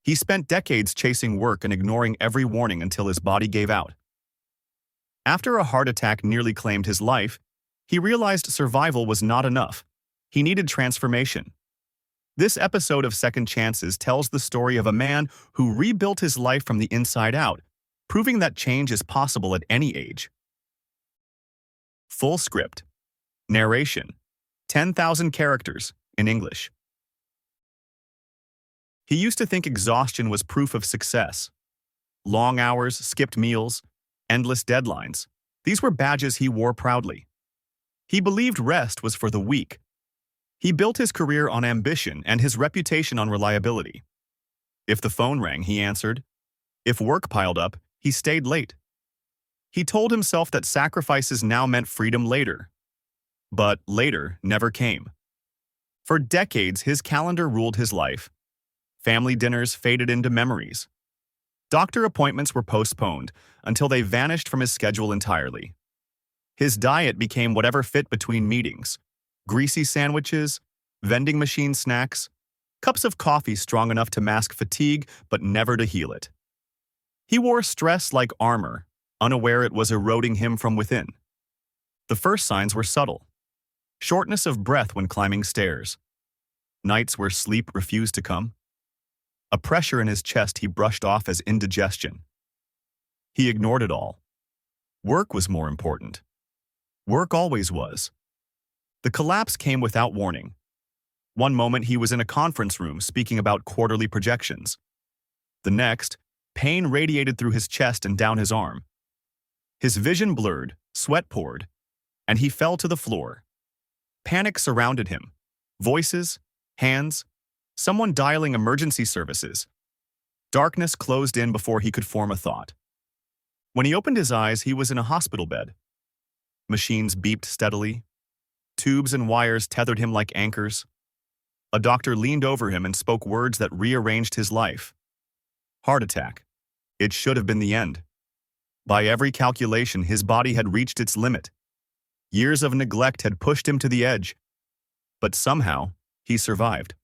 He spent decades chasing work and ignoring every warning until his body gave out. After a heart attack nearly claimed his life, he realized survival was not enough. He needed transformation. This episode of Second Chances tells the story of a man who rebuilt his life from the inside out, proving that change is possible at any age. Full script. Narration. 10,000 characters in English. He used to think exhaustion was proof of success. Long hours, skipped meals, endless deadlines. These were badges he wore proudly. He believed rest was for the weak. He built his career on ambition and his reputation on reliability. If the phone rang, he answered. If work piled up, he stayed late. He told himself that sacrifices now meant freedom later. But later never came. For decades, his calendar ruled his life. Family dinners faded into memories. Doctor appointments were postponed until they vanished from his schedule entirely. His diet became whatever fit between meetings. Greasy sandwiches, vending machine snacks, cups of coffee strong enough to mask fatigue but never to heal it. He wore stress like armor, unaware it was eroding him from within. The first signs were subtle. Shortness of breath when climbing stairs. Nights where sleep refused to come. A pressure in his chest he brushed off as indigestion. He ignored it all. Work was more important. Work always was. The collapse came without warning. One moment he was in a conference room speaking about quarterly projections. The next, pain radiated through his chest and down his arm. His vision blurred, sweat poured, and he fell to the floor. Panic surrounded him. Voices, hands, someone dialing emergency services. Darkness closed in before he could form a thought. When he opened his eyes, he was in a hospital bed. Machines beeped steadily. Tubes and wires tethered him like anchors. A doctor leaned over him and spoke words that rearranged his life. Heart attack. It should have been the end. By every calculation, his body had reached its limit. Years of neglect had pushed him to the edge. But somehow, he survived.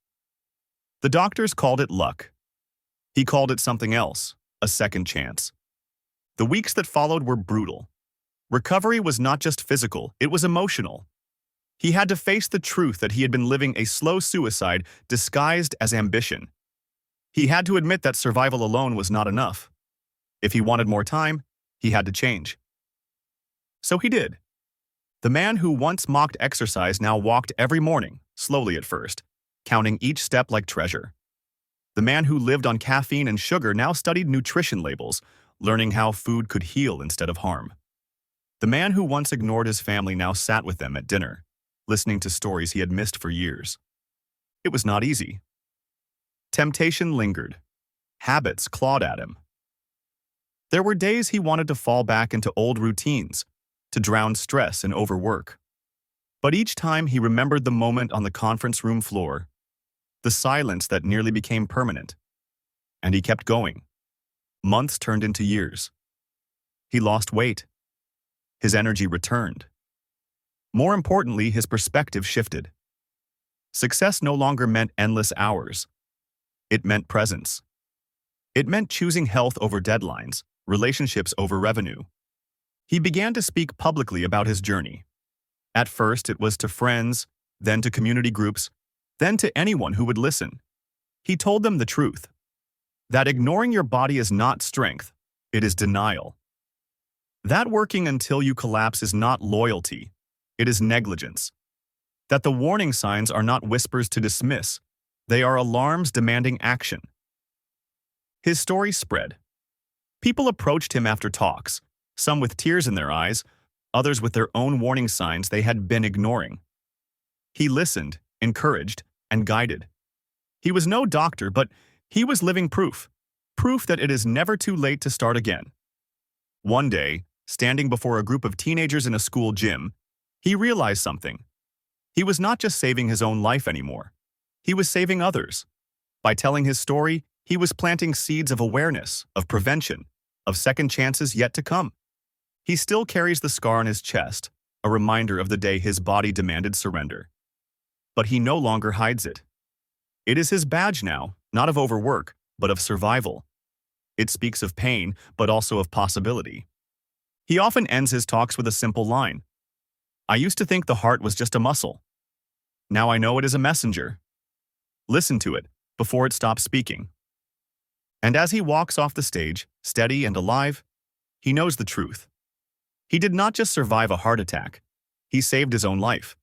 The doctors called it luck. He called it something else, a second chance. The weeks that followed were brutal. Recovery was not just physical, it was emotional. He had to face the truth that he had been living a slow suicide disguised as ambition. He had to admit that survival alone was not enough. If he wanted more time, he had to change. So he did. The man who once mocked exercise now walked every morning, slowly at first, counting each step like treasure. The man who lived on caffeine and sugar now studied nutrition labels, learning how food could heal instead of harm. The man who once ignored his family now sat with them at dinner, listening to stories he had missed for years. It was not easy. Temptation lingered. Habits clawed at him. There were days he wanted to fall back into old routines, to drown stress and overwork. But each time he remembered the moment on the conference room floor, the silence that nearly became permanent. And he kept going. Months turned into years. He lost weight. His energy returned. More importantly, his perspective shifted. Success no longer meant endless hours. It meant presence. It meant choosing health over deadlines, relationships over revenue. He began to speak publicly about his journey. At first, it was to friends, then to community groups, then to anyone who would listen. He told them the truth. That ignoring your body is not strength, it is denial. That working until you collapse is not loyalty, it is negligence. That the warning signs are not whispers to dismiss, they are alarms demanding action. His story spread. People approached him after talks, some with tears in their eyes, others with their own warning signs they had been ignoring. He listened, encouraged, and guided. He was no doctor, but he was living proof that it is never too late to start again. One day, standing before a group of teenagers in a school gym, he realized something. He was not just saving his own life anymore. He was saving others. By telling his story, he was planting seeds of awareness, of prevention, of second chances yet to come. He still carries the scar on his chest, a reminder of the day his body demanded surrender. But he no longer hides it. It is his badge now, not of overwork, but of survival. It speaks of pain, but also of possibility. He often ends his talks with a simple line. I used to think the heart was just a muscle. Now I know it is a messenger. Listen to it before it stops speaking. And as he walks off the stage, steady and alive, he knows the truth. He did not just survive a heart attack. He saved his own life.